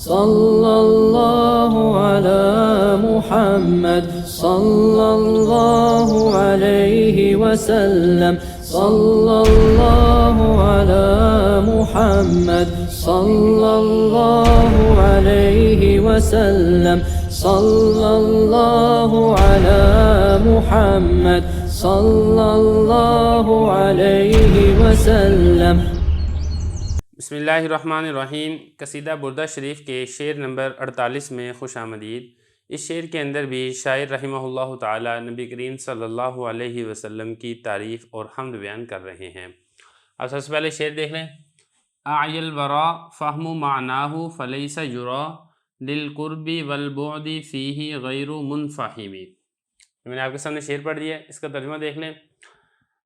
صلی اللہ علی محمد صلی اللہ علیہ وسلم صلی اللہ علی محمد صلی اللہ علیہ وسلم صلی اللہ علی محمد صلی اللہ علیہ وسلم۔ بسم اللہ الرحمن الرحیم۔ قصیدہ بردہ شریف کے شعر نمبر 48 میں خوش آمدید۔ اس شعر کے اندر بھی شاعر رحمہ اللہ تعالی نبی کریم صلی اللہ علیہ وسلم کی تعریف اور حمد بیان کر رہے ہیں۔ اب سب سے پہلے شعر دیکھ لیں۔ اعی الورا فہم معناہ فلیس یرا للقرب والبعد فیہ غیر منفہم۔ میں نے آپ کے سامنے شعر پڑھ دیا ہے، اس کا ترجمہ دیکھ لیں۔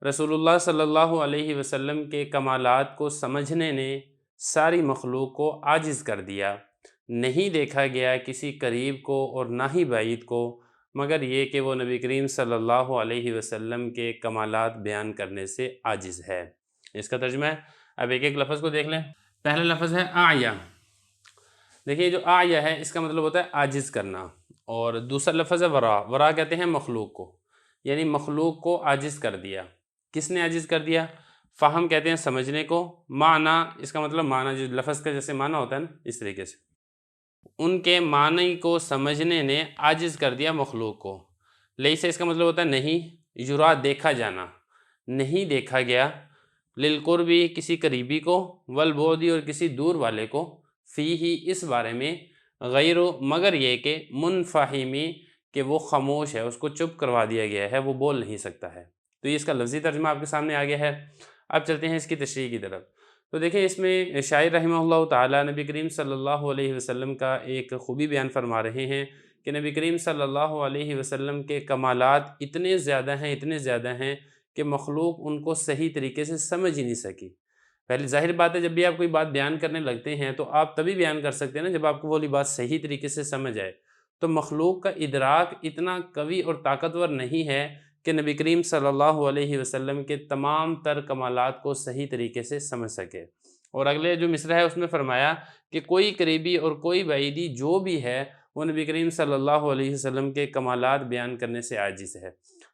رسول اللہ صلی اللہ علیہ وسلم کے کمالات کو سمجھنے نے ساری مخلوق کو عاجز کر دیا۔ نہیں دیکھا گیا کسی قریب کو اور نہ ہی بعید کو مگر یہ کہ وہ نبی کریم صلی اللہ علیہ وسلم کے کمالات بیان کرنے سے عاجز ہے۔ اس کا ترجمہ ہے۔ اب ایک ایک لفظ کو دیکھ لیں۔ پہلا لفظ ہے اعیا۔ دیکھیے جو اعیا ہے اس کا مطلب ہوتا ہے عاجز کرنا، اور دوسرا لفظ ہے ورا۔ ورا کہتے ہیں مخلوق کو، یعنی مخلوق کو عاجز کر دیا۔ کس نے عاجز کر دیا؟ فہم کہتے ہیں سمجھنے کو، معنی اس کا مطلب معنی جو لفظ کا جیسے معنی ہوتا ہے نا اس طریقے سے، ان کے معنی کو سمجھنے نے عاجز کر دیا مخلوق کو۔ لیس اس کا مطلب ہوتا ہے نہیں، یرا دیکھا جانا، نہیں دیکھا گیا، للقربی کسی قریبی کو، والبعدی اور کسی دور والے کو، فیہ اس بارے میں، غیر مگر یہ کہ منفہمی کہ وہ خاموش ہے، اس کو چپ کروا دیا گیا ہے، وہ بول نہیں سکتا ہے۔ تو یہ اس کا لفظی ترجمہ آپ کے سامنے آ گیا ہے۔ اب چلتے ہیں اس کی تشریح کی طرف۔ تو دیکھیں اس میں شاعر رحمہ اللہ تعالی نبی کریم صلی اللہ علیہ وسلم کا ایک خوبی بیان فرما رہے ہیں کہ نبی کریم صلی اللہ علیہ وسلم کے کمالات اتنے زیادہ ہیں کہ مخلوق ان کو صحیح طریقے سے سمجھ ہی نہیں سکی۔ پہلے ظاہر بات ہے جب بھی آپ کوئی بات بیان کرنے لگتے ہیں تو آپ تبھی بیان کر سکتے ہیں نا جب آپ کو والی بات صحیح طریقے سے سمجھ آئے۔ تو مخلوق کا ادراک اتنا قوی اور طاقتور نہیں ہے کہ نبی کریم صلی اللہ علیہ وسلم کے تمام تر کمالات کو صحیح طریقے سے سمجھ سکے۔ اور اگلے جو مصرع ہے اس میں فرمایا کہ کوئی قریبی اور کوئی بعیدی جو بھی ہے وہ نبی کریم صلی اللہ علیہ وسلم کے کمالات بیان کرنے سے عاجز ہے۔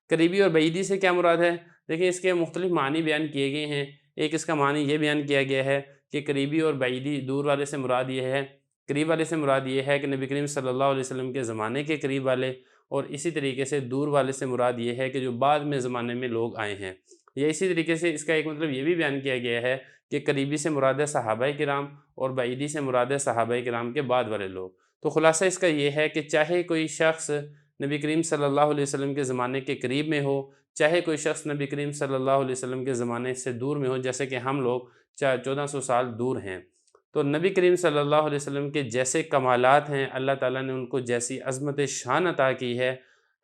قریبی اور بعیدی سے کیا مراد ہے؟ دیکھیں اس کے مختلف معنی بیان کیے گئے ہیں۔ ایک اس کا معنی یہ بیان کیا گیا ہے کہ قریبی اور بعیدی دور والے سے مراد یہ ہے، قریب والے سے مراد یہ ہے کہ نبی کریم صلی اللہ علیہ وسلم کے زمانے کے قریب والے، اور اسی طریقے سے دور والے سے مراد یہ ہے کہ جو بعد میں زمانے میں لوگ آئے ہیں۔ یا اسی طریقے سے اس کا ایک مطلب یہ بھی بیان کیا گیا ہے کہ قریبی سے مراد ہے صحابہ کرام اور بعیدی سے مراد ہے صحابہ کرام کے بعد والے لوگ۔ تو خلاصہ اس کا یہ ہے کہ چاہے کوئی شخص نبی کریم صلی اللہ علیہ وسلم کے زمانے کے قریب میں ہو، چاہے کوئی شخص نبی کریم صلی اللہ علیہ وسلم کے زمانے سے دور میں ہو، جیسے کہ ہم لوگ 1400 سال دور ہیں، تو نبی کریم صلی اللہ علیہ وسلم کے جیسے کمالات ہیں، اللہ تعالیٰ نے ان کو جیسی عظمت شان عطا کی ہے،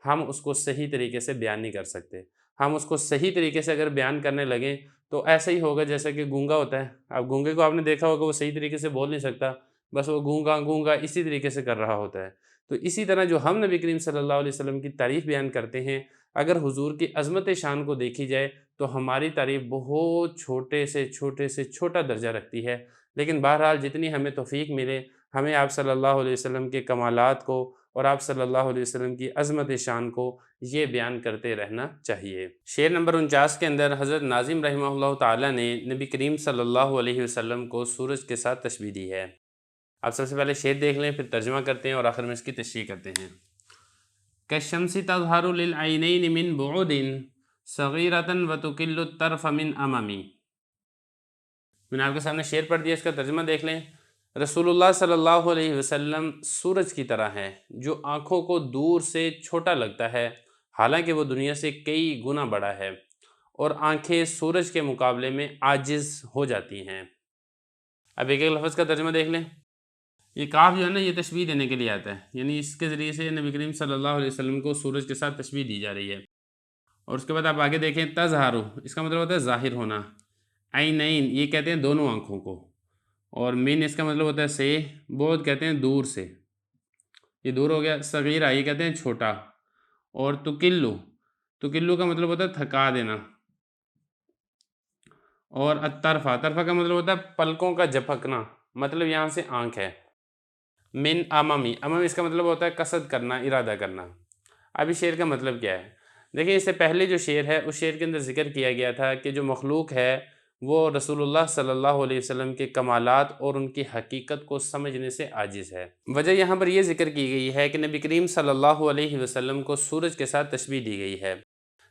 ہم اس کو صحیح طریقے سے بیان نہیں کر سکتے۔ ہم اس کو صحیح طریقے سے اگر بیان کرنے لگیں تو ایسا ہی ہوگا جیسا کہ گونگا ہوتا ہے۔ اب گونگے کو آپ نے دیکھا ہوگا وہ صحیح طریقے سے بول نہیں سکتا، بس وہ گونگا گونگا اسی طریقے سے کر رہا ہوتا ہے۔ تو اسی طرح جو ہم نبی کریم صلی اللہ علیہ وسلم کی تعریف بیان کرتے ہیں، اگر حضور کی عظمت شان کو دیکھی جائے تو ہماری تعریف بہت چھوٹے سے چھوٹا درجہ رکھتی ہے۔ لیکن بہرحال جتنی ہمیں توفیق ملے، ہمیں آپ صلی اللہ علیہ وسلم کے کمالات کو اور آپ صلی اللہ علیہ وسلم کی عظمت شان کو یہ بیان کرتے رہنا چاہیے۔ شعر نمبر 49 کے اندر حضرت ناظم رحمہ اللہ تعالیٰ نے نبی کریم صلی اللہ علیہ وسلم کو سورج کے ساتھ تشبیہ دی ہے۔ آپ سب سے پہلے شعر دیکھ لیں، پھر ترجمہ کرتے ہیں اور آخر میں اس کی تشریح کرتے ہیں۔ كالشمس تظهر للعينين من بعد صغيرة وتكل الطرف من أمامي۔ میں نے آپ کے سامنے شعر پڑھ دیا، اس کا ترجمہ دیکھ لیں۔ رسول اللہ صلی اللہ علیہ وسلم سورج کی طرح ہے جو آنکھوں کو دور سے چھوٹا لگتا ہے، حالانکہ وہ دنیا سے کئی گنا بڑا ہے، اور آنکھیں سورج کے مقابلے میں عاجز ہو جاتی ہیں۔ اب ایک ایک لفظ کا ترجمہ دیکھ لیں۔ یہ کاف جو ہے نا یہ تشبیہ دینے کے لیے آتا ہے، یعنی اس کے ذریعے سے نبی کریم صلی اللہ علیہ وسلم کو سورج کے ساتھ تشبیہ دی جا رہی ہے۔ اور اس کے بعد آپ آگے دیکھیں، تظہارو اس کا مطلب ہوتا ہے ظاہر ہونا، عینین یہ کہتے ہیں دونوں آنکھوں کو، اور من اس کا مطلب ہوتا ہے سے، بعد کہتے ہیں دور سے، یہ دور ہو گیا، صغیرہ یہ کہتے ہیں چھوٹا، اور تکلو کا مطلب ہوتا ہے تھکا دینا، اور الطرفہ کا مطلب ہوتا ہے پلکوں کا جھپکنا، مطلب یہاں سے آنکھ ہے۔ من اممی، امم اس کا مطلب ہوتا ہے قصد کرنا، ارادہ کرنا۔ اب اس شعر کا مطلب کیا ہے؟ دیکھیں اس سے پہلے جو شعر ہے اس شعر کے اندر ذکر کیا گیا تھا کہ جو مخلوق ہے وہ رسول اللہ صلی اللہ علیہ وسلم کے کمالات اور ان کی حقیقت کو سمجھنے سے عاجز ہے۔ وجہ یہاں پر یہ ذکر کی گئی ہے کہ نبی کریم صلی اللہ علیہ وسلم کو سورج کے ساتھ تشبیہ دی گئی ہے۔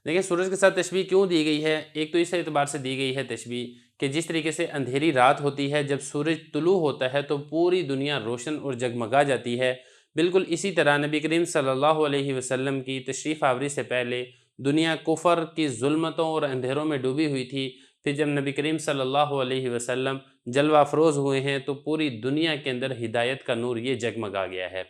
دیکھیں سورج کے ساتھ تشبیہ کیوں دی گئی ہے؟ ایک تو اس اعتبار سے دی گئی ہے تشبیہ کہ جس طریقے سے اندھیری رات ہوتی ہے، جب سورج طلوع ہوتا ہے تو پوری دنیا روشن اور جگمگا جاتی ہے، بالکل اسی طرح نبی کریم صلی اللہ علیہ وسلم کی تشریف آوری سے پہلے دنیا کفر کی ظلمتوں اور اندھیروں میں ڈوبی ہوئی تھی۔ پھر جب نبی کریم صلی اللہ علیہ وسلم جلوہ افروز ہوئے ہیں تو پوری دنیا کے اندر ہدایت کا نور یہ جگمگا گیا ہے۔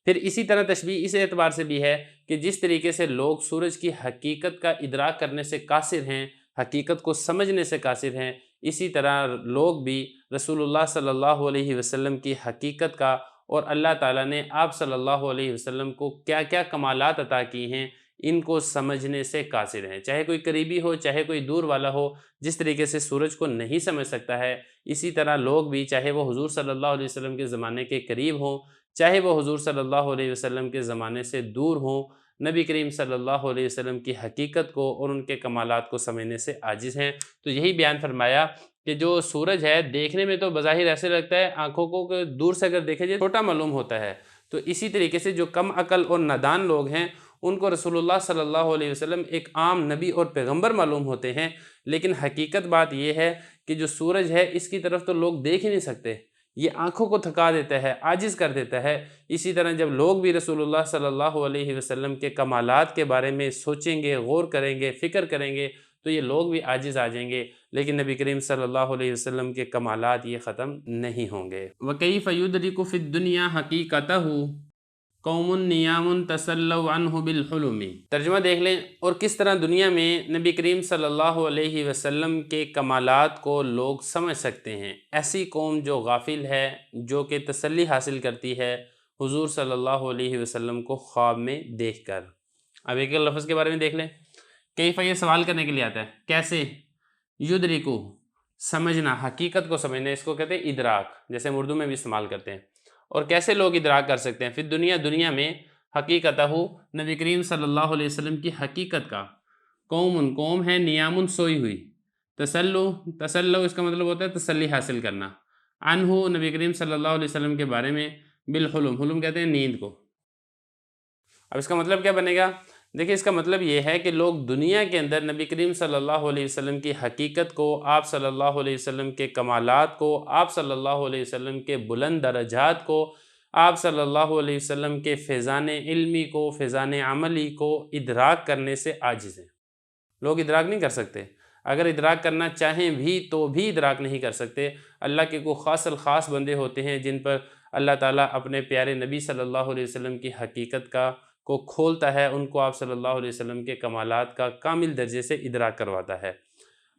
پھر اسی طرح تشبیہ اس اعتبار سے بھی ہے کہ جس طریقے سے لوگ سورج کی حقیقت کا ادراک کرنے سے قاصر ہیں، حقیقت کو سمجھنے سے قاصر ہیں، اسی طرح لوگ بھی رسول اللہ صلی اللہ علیہ وسلم کی حقیقت کا اور اللہ تعالیٰ نے آپ صلی اللہ علیہ وسلم کو کیا کیا کمالات عطا کی ہیں ان کو سمجھنے سے قاصر ہیں۔ چاہے کوئی قریبی ہو، چاہے کوئی دور والا ہو، جس طریقے سے سورج کو نہیں سمجھ سکتا ہے، اسی طرح لوگ بھی چاہے وہ حضور صلی اللہ علیہ وسلم کے زمانے کے قریب ہوں، چاہے وہ حضور صلی اللہ علیہ وسلم کے زمانے سے دور ہوں، نبی کریم صلی اللہ علیہ وسلم کی حقیقت کو اور ان کے کمالات کو سمجھنے سے عاجز ہیں۔ تو یہی بیان فرمایا کہ جو سورج ہے دیکھنے میں تو بظاہر ایسے لگتا ہے آنکھوں کو کہ دور سے اگر دیکھے جائے چھوٹا معلوم ہوتا ہے، تو اسی طریقے سے جو کم عقل اور نادان لوگ ہیں ان کو رسول اللہ صلی اللہ علیہ وسلم ایک عام نبی اور پیغمبر معلوم ہوتے ہیں، لیکن حقیقت بات یہ ہے کہ جو سورج ہے اس کی طرف تو لوگ دیکھ ہی نہیں سکتے، یہ آنکھوں کو تھکا دیتا ہے، عاجز کر دیتا ہے۔ اسی طرح جب لوگ بھی رسول اللہ صلی اللہ علیہ وسلم کے کمالات کے بارے میں سوچیں گے، غور کریں گے، فکر کریں گے تو یہ لوگ بھی عاجز آ جائیں گے، لیکن نبی کریم صلی اللہ علیہ وسلم کے کمالات یہ ختم نہیں ہوں گے۔ وَكَيْفَ يُدْرِكُ فِي الدُّنْيَا حَقِيقَتَهُ قوم نیام تسلوا عنہ بالحلم۔ ترجمہ دیکھ لیں، اور کس طرح دنیا میں نبی کریم صلی اللہ علیہ وسلم کے کمالات کو لوگ سمجھ سکتے ہیں۔ ایسی قوم جو غافل ہے، جو کہ تسلی حاصل کرتی ہے حضور صلی اللہ علیہ وسلم کو خواب میں دیکھ کر۔ اب ایک لفظ کے بارے میں دیکھ لیں، کیف یہ سوال کرنے کے لیے آتا ہے، کیسے؟ یدرکو سمجھنا، حقیقت کو سمجھنا، اس کو کہتے ہیں ادراک، جیسے ہم اردو میں بھی استعمال کرتے ہیں۔ اور کیسے لوگ ادراک کر سکتے ہیں؟ پھر دنیا میں حقیقتہ نبی کریم صلی اللہ علیہ وسلم کی حقیقت کا، قوم ہے نیام سوئی ہوئی، تسلو اس کا مطلب ہوتا ہے تسلی حاصل کرنا، عنہ نبی کریم صلی اللہ علیہ وسلم کے بارے میں، بالحلم، حلم کہتے ہیں نیند کو۔ اب اس کا مطلب کیا بنے گا؟ دیکھیں اس کا مطلب یہ ہے کہ لوگ دنیا کے اندر نبی کریم صلی اللہ علیہ وسلم کی حقیقت کو، آپ صلی اللہ علیہ وسلم کے کمالات کو، آپ صلی اللہ علیہ وسلم کے بلند درجات کو، آپ صلی اللہ علیہ وسلم کے فیضان علمی کو، فیضان عملی کو ادراک کرنے سے عاجز ہیں۔ لوگ ادراک نہیں کر سکتے، اگر ادراک کرنا چاہیں بھی تو بھی ادراک نہیں کر سکتے۔ اللہ کے کوئی خاص الخاص بندے ہوتے ہیں جن پر اللہ تعالیٰ اپنے پیارے نبی صلی اللہ علیہ وسلم کی حقیقت کو کھولتا ہے، ان کو آپ صلی اللہ علیہ وسلم کے کمالات کا کامل درجے سے ادراک کرواتا ہے۔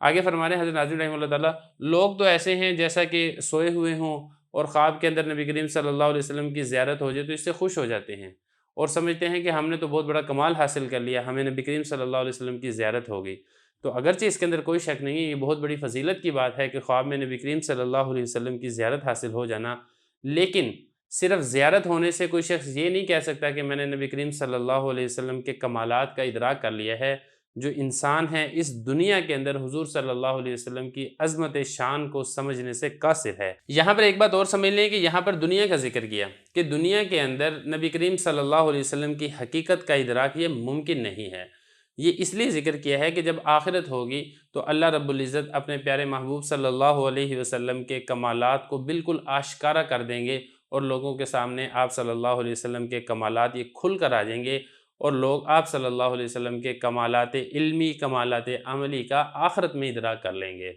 آگے فرمانے حضرت ناظم رحمہ اللہ تعالیٰ، لوگ تو ایسے ہیں جیسا کہ سوئے ہوئے ہوں اور خواب کے اندر نبی کریم صلی اللہ علیہ وسلم کی زیارت ہو جائے تو اس سے خوش ہو جاتے ہیں اور سمجھتے ہیں کہ ہم نے تو بہت بڑا کمال حاصل کر لیا، ہمیں نبی کریم صلی اللہ علیہ وسلم کی زیارت ہو گئی۔ تو اگرچہ اس کے اندر کوئی شک نہیں ہے، یہ بہت بڑی فضیلت کی بات ہے کہ خواب میں نبی کریم صلی اللہ علیہ وسلم کی زیارت حاصل ہو جانا، لیکن صرف زیارت ہونے سے کوئی شخص یہ نہیں کہہ سکتا کہ میں نے نبی کریم صلی اللہ علیہ وسلم کے کمالات کا ادراک کر لیا ہے۔ جو انسان ہے اس دنیا کے اندر حضور صلی اللہ علیہ وسلم کی عظمت شان کو سمجھنے سے قاصر ہے۔ یہاں پر ایک بات اور سمجھ لیں کہ یہاں پر دنیا کا ذکر کیا کہ دنیا کے اندر نبی کریم صلی اللہ علیہ وسلم کی حقیقت کا ادراک یہ ممکن نہیں ہے۔ یہ اس لیے ذکر کیا ہے کہ جب آخرت ہوگی تو اللہ رب العزت اپنے پیارے محبوب صلی اللہ علیہ وسلم کے کمالات کو بالکل آشکارا کر دیں گے اور لوگوں کے سامنے آپ صلی اللہ علیہ وسلم کے کمالات یہ کھل کر آ جائیں گے اور لوگ آپ صلی اللہ علیہ وسلم کے کمالات علمی، کمالات عملی کا آخرت میں ادراک کر لیں گے۔